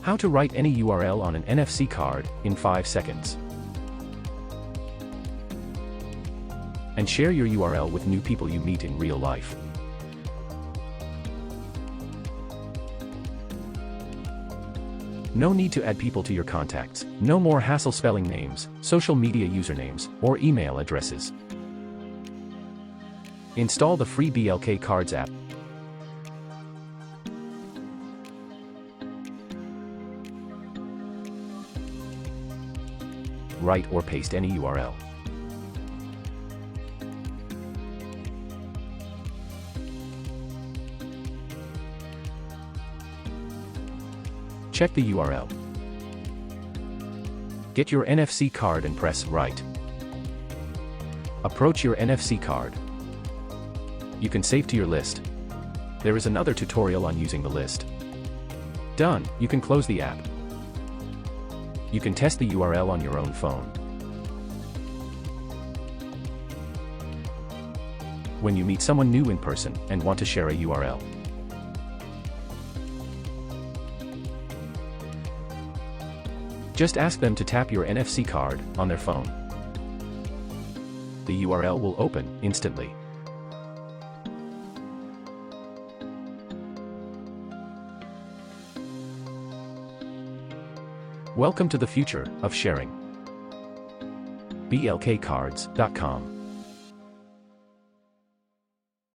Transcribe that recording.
How to write any URL on an NFC card in 5 seconds. And share your URL with new people you meet in real life. No need to add people to your contacts. No more hassle spelling names, social media usernames, or email addresses. Install the free BLK Cards app. Write or paste any URL. Check the URL. Get your NFC card and press Write. Approach your NFC card. You can save to your list. There is another tutorial on using the list. Done, you can close the app. You can test the URL on your own phone. When you meet someone new in person and want to share a URL, just ask them to tap your NFC card on their phone. The URL will open instantly. Welcome to the future of sharing. BLKcards.com